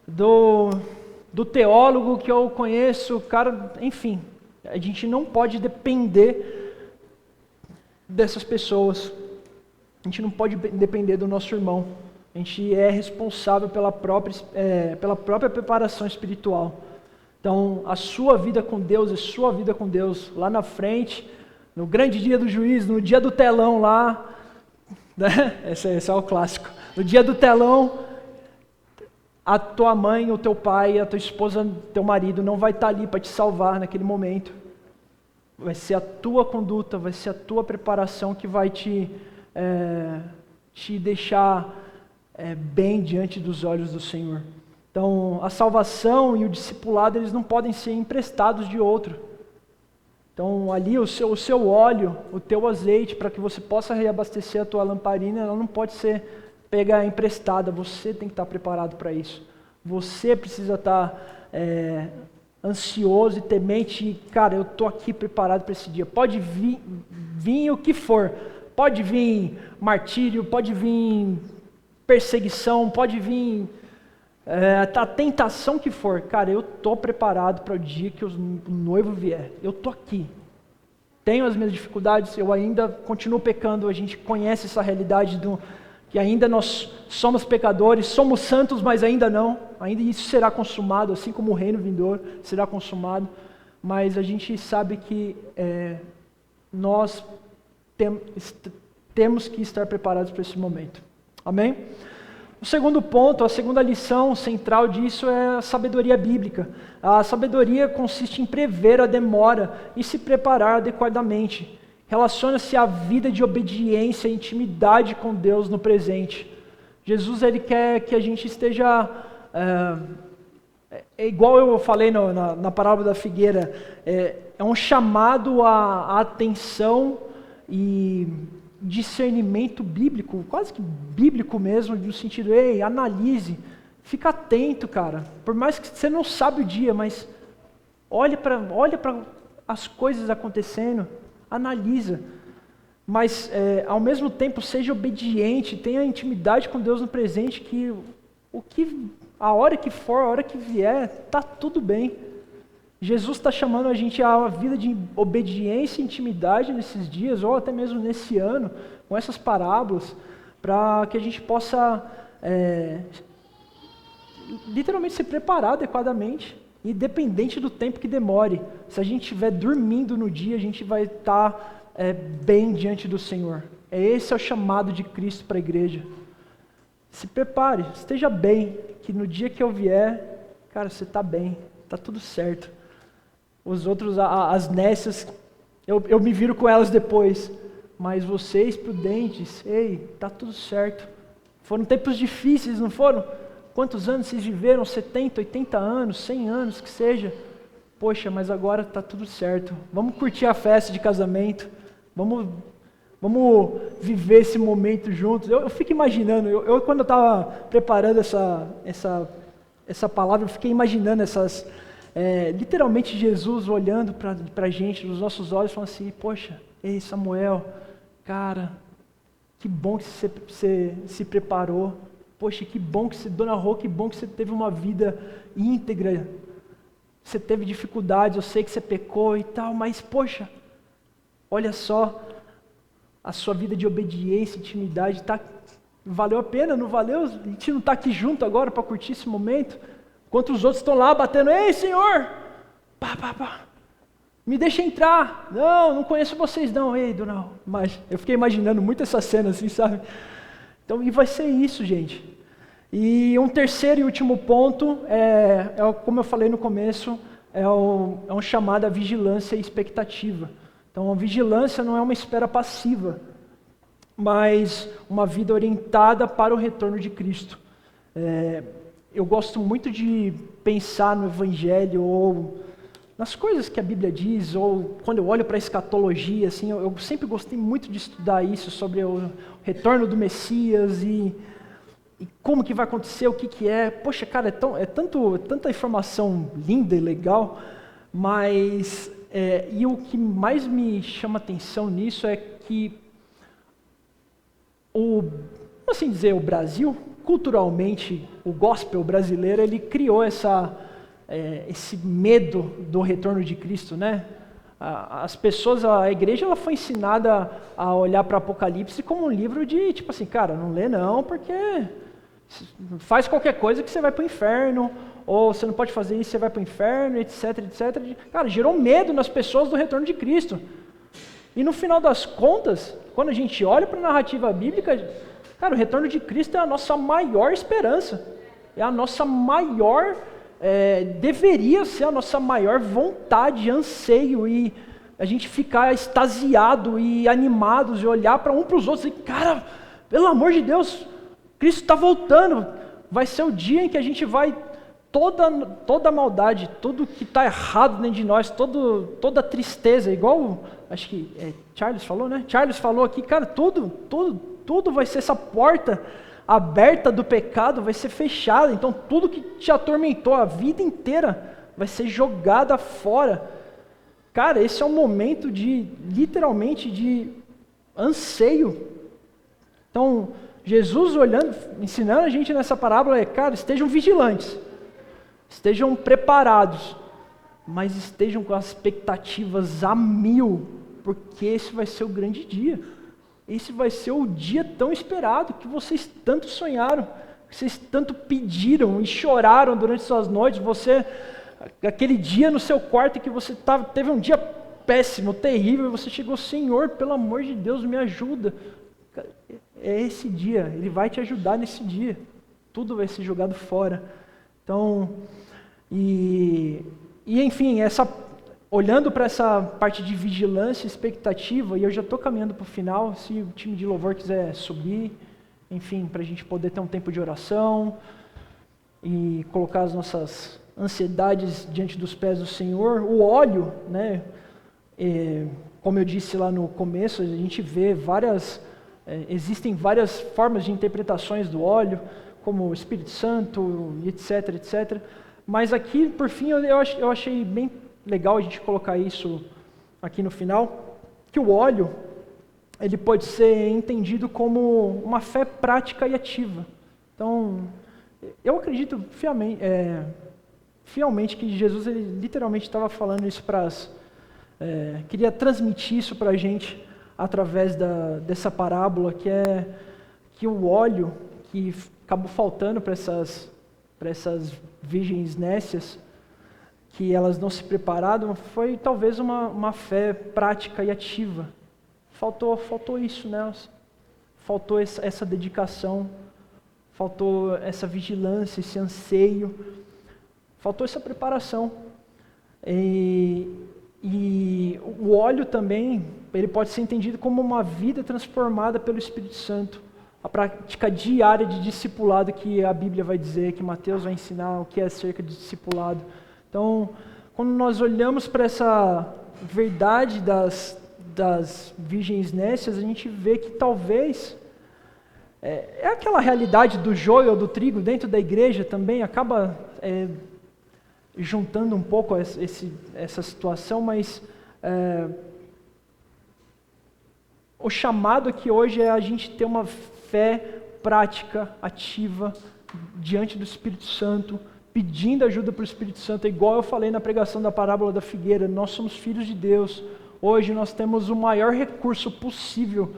do teólogo que eu conheço, cara, enfim. A gente não pode depender dessas pessoas. A gente não pode depender do nosso irmão. A gente é responsável pela própria preparação espiritual. Então, a sua vida com Deus é sua vida com Deus. Lá na frente, no grande dia do juízo, no dia do telão lá, né? Esse é o clássico. No dia do telão, a tua mãe, o teu pai, a tua esposa, teu marido não vai estar ali para te salvar naquele momento. Vai ser a tua conduta, vai ser a tua preparação que vai te deixar bem diante dos olhos do Senhor. Então, a salvação e o discipulado, eles não podem ser emprestados de outro. Então, ali o seu óleo, o teu azeite, para que você possa reabastecer a tua lamparina, ela não pode ser pega emprestada. Você tem que estar preparado para isso. Você precisa estar ansioso e temente. E, cara, eu estou aqui preparado para esse dia. Pode vir o que for. Pode vir martírio, pode vir perseguição, pode vir a tentação que for. Cara, eu estou preparado para o dia que o noivo vier. Eu estou aqui. Tenho as minhas dificuldades, eu ainda continuo pecando. A gente conhece essa realidade que ainda nós somos pecadores, somos santos, mas ainda não. Ainda isso será consumado, assim como o reino vindouro será consumado. Mas a gente sabe que nós temos que estar preparados para esse momento. Amém? O segundo ponto, a segunda lição central disso é a sabedoria bíblica. A sabedoria consiste em prever a demora e se preparar adequadamente. Relaciona-se à vida de obediência e intimidade com Deus no presente. Jesus, ele quer que a gente esteja... igual eu falei na parábola da figueira, é um chamado à atenção e discernimento bíblico, quase que bíblico mesmo, no sentido, analise, fica atento, cara. Por mais que você não sabe o dia, mas olha para as coisas acontecendo, analisa. Mas, ao mesmo tempo, seja obediente, tenha intimidade com Deus no presente, que a hora que for, a hora que vier, está tudo bem. Jesus está chamando a gente a vida de obediência e intimidade nesses dias, ou até mesmo nesse ano, com essas parábolas, para que a gente possa literalmente se preparar adequadamente, independente do tempo que demore. Se a gente estiver dormindo no dia, a gente vai estar bem diante do Senhor. Esse é o chamado de Cristo para a igreja. Se prepare, esteja bem, que no dia que eu vier, cara, você está bem, está tudo certo. Os outros, as nécias, eu me viro com elas depois. Mas vocês, prudentes, ei, está tudo certo. Foram tempos difíceis, não foram? Quantos anos vocês viveram? 70, 80 anos, 100 anos, que seja. Poxa, mas agora está tudo certo. Vamos curtir a festa de casamento. Vamos viver esse momento juntos. Eu fico imaginando, quando eu estava preparando essa palavra, eu fiquei imaginando literalmente Jesus olhando para a gente, nos nossos olhos, falando assim, poxa, ei Samuel, cara, que bom que você se preparou. Poxa, que bom que Dona Rô, que bom que você teve uma vida íntegra. Você teve dificuldades, eu sei que você pecou e tal, mas poxa, olha só, a sua vida de obediência, intimidade, valeu a pena, não valeu? A gente não está aqui junto agora para curtir esse momento? Enquanto os outros estão lá batendo, ei Senhor, me deixa entrar. Não conheço vocês não, ei Dona. Mas eu fiquei imaginando muito essa cena assim, sabe? Então, e vai ser isso, gente. E um terceiro e último ponto, como eu falei no começo, é um chamado à vigilância e expectativa. Então, a vigilância não é uma espera passiva, mas uma vida orientada para o retorno de Cristo. Eu gosto muito de pensar no Evangelho ou nas coisas que a Bíblia diz, ou quando eu olho para a escatologia, assim, eu sempre gostei muito de estudar isso, sobre o retorno do Messias e como que vai acontecer, o que é. Poxa, cara, tanta informação linda e legal, mas e o que mais me chama atenção nisso é que o Brasil, culturalmente, o gospel brasileiro, ele criou esse medo do retorno de Cristo, né? As pessoas, a igreja, ela foi ensinada a olhar para Apocalipse como um livro de, tipo assim, cara, não lê não, porque faz qualquer coisa que você vai para o inferno, ou você não pode fazer isso, você vai para o inferno, etc, etc. Cara, gerou medo nas pessoas do retorno de Cristo. E no final das contas, quando a gente olha para a narrativa bíblica, cara, o retorno de Cristo é a nossa maior esperança, é a nossa maior, deveria ser a nossa maior vontade, anseio, e a gente ficar extasiado e animados e olhar para os outros e, cara, pelo amor de Deus, Cristo está voltando, vai ser o dia em que a gente vai, toda a maldade, tudo que está errado dentro de nós, toda a tristeza, igual, acho que Charles falou, né? Charles falou aqui, cara, tudo vai ser essa porta aberta do pecado, vai ser fechada, então tudo que te atormentou a vida inteira vai ser jogada fora. Cara, esse é um momento literalmente de anseio. Então, Jesus olhando, ensinando a gente nessa parábola cara, estejam vigilantes, estejam preparados, mas estejam com as expectativas a 1000, porque esse vai ser o grande dia. Esse vai ser o dia tão esperado, que vocês tanto sonharam, que vocês tanto pediram e choraram durante suas noites. Aquele dia no seu quarto que você teve um dia péssimo, terrível, e você chegou, Senhor, pelo amor de Deus, me ajuda. É esse dia, Ele vai te ajudar nesse dia. Tudo vai ser jogado fora. Então, enfim, olhando para essa parte de vigilância e expectativa, e eu já estou caminhando para o final, se o time de louvor quiser subir, enfim, para a gente poder ter um tempo de oração e colocar as nossas ansiedades diante dos pés do Senhor. O óleo, né, como eu disse lá no começo, a gente vê existem várias formas de interpretações do óleo, como o Espírito Santo, etc, etc. Mas aqui, por fim, eu achei bem legal a gente colocar isso aqui no final, que o óleo, ele pode ser entendido como uma fé prática e ativa. Então, eu acredito fielmente que Jesus, ele literalmente estava falando isso queria transmitir isso para a gente através dessa parábola, que o óleo que acabou faltando para essas virgens nécias, que elas não se prepararam, foi talvez uma fé prática e ativa. Faltou isso nelas. Faltou essa dedicação. Faltou essa vigilância, esse anseio. Faltou essa preparação. E o óleo também, ele pode ser entendido como uma vida transformada pelo Espírito Santo. A prática diária de discipulado que a Bíblia vai dizer, que Mateus vai ensinar o que é acerca de discipulado. Então, quando nós olhamos para essa verdade das virgens nécias, a gente vê que talvez é aquela realidade do joio ou do trigo dentro da igreja também acaba juntando um pouco essa situação, mas o chamado aqui hoje é a gente ter uma fé prática, ativa, diante do Espírito Santo, pedindo ajuda para o Espírito Santo, igual eu falei na pregação da parábola da figueira. Nós somos filhos de Deus. Hoje nós temos o maior recurso possível,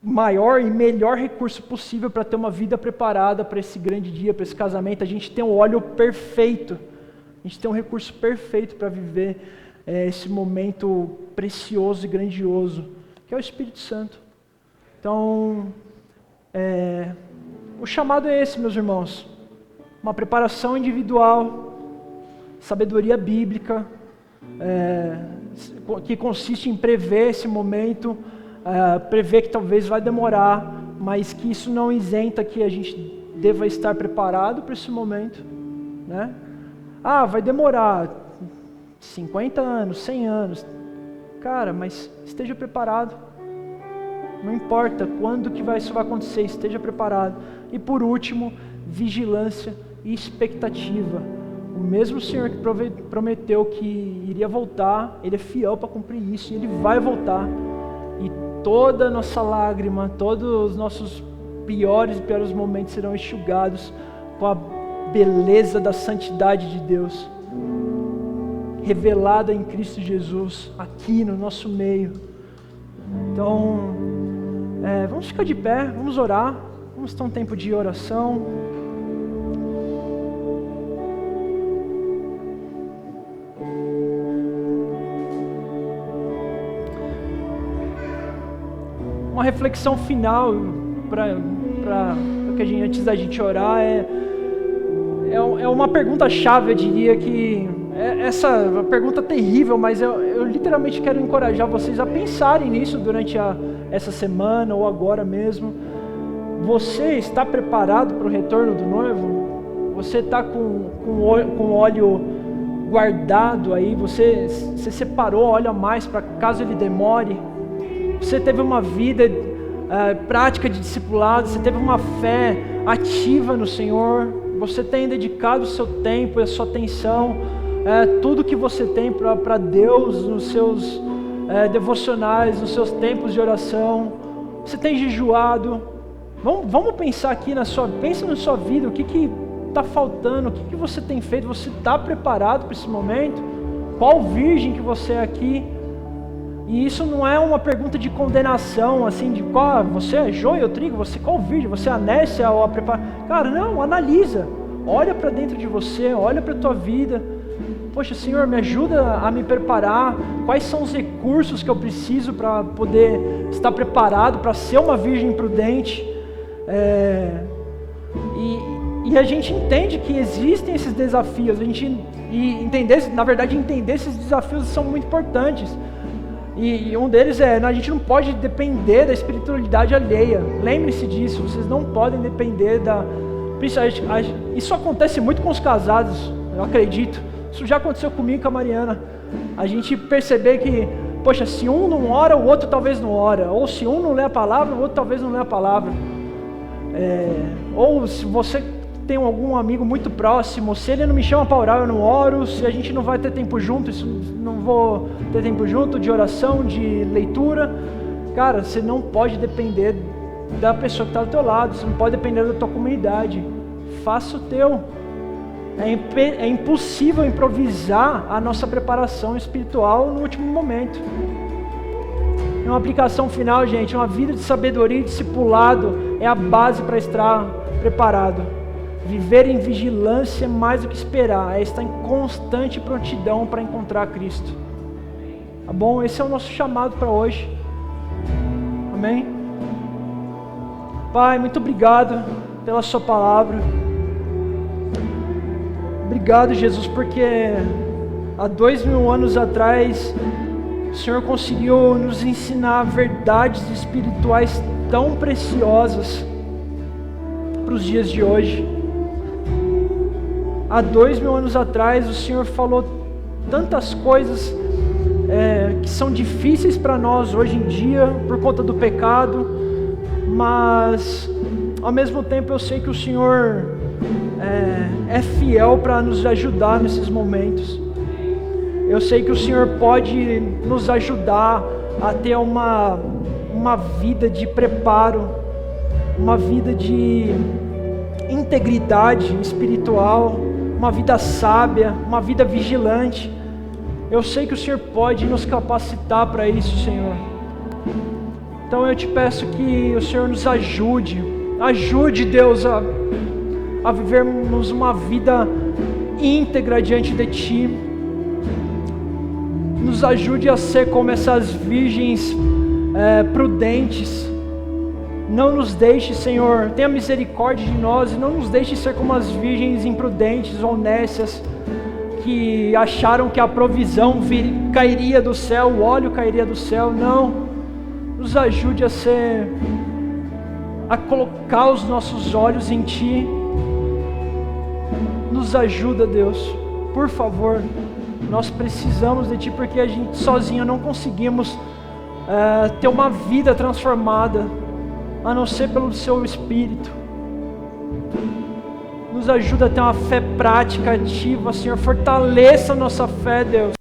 maior e melhor recurso possível para ter uma vida preparada para esse grande dia, para esse casamento. A gente tem um óleo perfeito, a gente tem um recurso perfeito para viver esse momento precioso e grandioso, que é o Espírito Santo. Então, o chamado é esse, meus irmãos, uma preparação individual, sabedoria bíblica, que consiste em prever esse momento, prever que talvez vai demorar, mas que isso não isenta que a gente deva estar preparado para esse momento, né? Vai demorar 50 anos, 100 anos, cara, mas esteja preparado. Não importa quando que isso vai acontecer, esteja preparado. E por último, vigilância e expectativa. O mesmo Senhor que prometeu que iria voltar, Ele é fiel para cumprir isso, e Ele vai voltar. E toda a nossa lágrima, todos os nossos piores momentos serão enxugados com a beleza da santidade de Deus, revelada em Cristo Jesus, aqui no nosso meio. Então, vamos ficar de pé, vamos orar, vamos ter um tempo de oração. Uma reflexão final antes da gente orar é uma pergunta-chave, eu diria que essa pergunta terrível, mas eu literalmente quero encorajar vocês a pensarem nisso durante essa semana ou agora mesmo. Você está preparado para o retorno do noivo? Você está com óleo guardado aí? Você separou óleo a mais para caso ele demore? Você teve uma vida prática de discipulado? Você teve uma fé ativa no Senhor? Você tem dedicado o seu tempo e a sua atenção, tudo que você tem para Deus nos seus devocionais, nos seus tempos de oração? Você tem jejuado? Vamos pensar aqui pensa na sua vida, o que está faltando, o que você tem feito? Você está preparado para esse momento? Qual virgem que você é aqui? E isso não é uma pergunta de condenação, assim, de qual você é joio ou trigo, qual virgem, você é a nécia ou a preparada? Cara, não, analisa, olha para dentro de você, olha para a tua vida. Poxa, Senhor, me ajuda a me preparar. Quais são os recursos que eu preciso para poder estar preparado para ser uma virgem prudente? E a gente entende que existem esses desafios. Entender esses desafios são muito importantes. E um deles a gente não pode depender da espiritualidade alheia. Lembre-se disso, vocês não podem depender isso acontece muito com os casados, eu acredito. Isso já aconteceu comigo e com a Mariana. A gente perceber que, poxa, se um não ora, o outro talvez não ora. Ou se um não lê a palavra, o outro talvez não lê a palavra. Ou se você tenho algum amigo muito próximo, se ele não me chama para orar, eu não oro, se a gente não vai ter tempo junto, não vou ter tempo junto de oração, de leitura. Cara, você não pode depender da pessoa que está do teu lado, você não pode depender da tua comunidade. Faça o teu. É impossível improvisar a nossa preparação espiritual no último momento. É uma aplicação final, gente. Uma vida de sabedoria e discipulado é a base para estar preparado. Viver em vigilância é mais do que esperar, é estar em constante prontidão para encontrar Cristo. Tá bom? Esse é o nosso chamado para hoje. Amém? Pai, muito obrigado pela sua palavra. Obrigado, Jesus, porque há 2000 anos atrás o Senhor conseguiu nos ensinar verdades espirituais tão preciosas para os dias de hoje. Há 2000 anos atrás o Senhor falou tantas coisas que são difíceis para nós hoje em dia por conta do pecado, mas ao mesmo tempo eu sei que o Senhor é fiel para nos ajudar nesses momentos. Eu sei que o Senhor pode nos ajudar a ter uma vida de preparo, uma vida de integridade espiritual, uma vida sábia, uma vida vigilante. Eu sei que o Senhor pode nos capacitar para isso, Senhor. Então eu te peço que o Senhor nos ajude, Deus, a vivermos uma vida íntegra diante de Ti. Nos ajude a ser como essas virgens prudentes. Não nos deixe, Senhor, tenha misericórdia de nós e não nos deixe ser como as virgens imprudentes ou nécias que acharam que a provisão cairia do céu, o óleo cairia do céu. Não, nos ajude a colocar os nossos olhos em Ti. Nos ajuda, Deus, por favor. Nós precisamos de Ti, porque a gente sozinho não conseguimos ter uma vida transformada, a não ser pelo Seu Espírito. Nos ajuda a ter uma fé prática, ativa, Senhor. Fortaleça a nossa fé, Deus.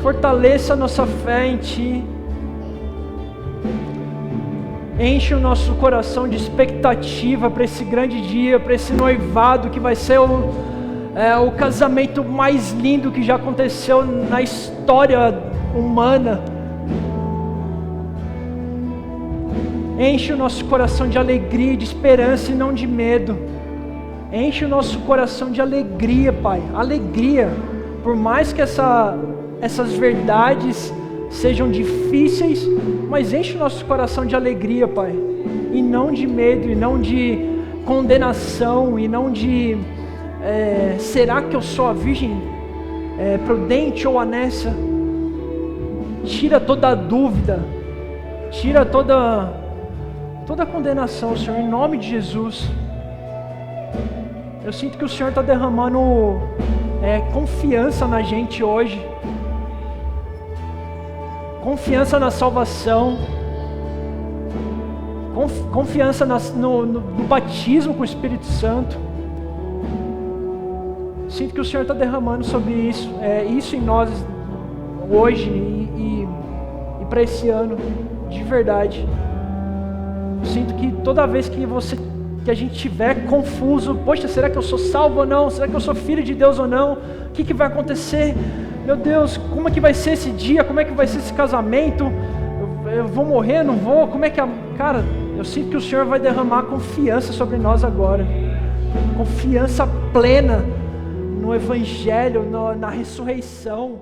Fortaleça a nossa fé em Ti. Enche o nosso coração de expectativa para esse grande dia, para esse noivado que vai ser o casamento mais lindo que já aconteceu na história humana. Enche o nosso coração de alegria, de esperança e não de medo. Enche o nosso coração de alegria, Pai. Alegria. Por mais que essas verdades sejam difíceis, mas enche o nosso coração de alegria, Pai. E não de medo, e não de condenação, e não de será que eu sou a virgem prudente ou a nécia? Tira toda a dúvida, tira toda a condenação, Senhor, em nome de Jesus. Eu sinto que o Senhor está derramando confiança na gente hoje, confiança na salvação, confiança no batismo com o Espírito Santo. Sinto que o Senhor está derramando sobre isso em nós hoje e para esse ano, de verdade. Sinto que toda vez que a gente estiver confuso, poxa, será que eu sou salvo ou não? Será que eu sou filho de Deus ou não? O que vai acontecer? Meu Deus, como é que vai ser esse dia? Como é que vai ser esse casamento? Eu vou morrer, não vou? Como é que Cara, eu sinto que o Senhor vai derramar confiança sobre nós agora. Confiança plena no Evangelho, na ressurreição.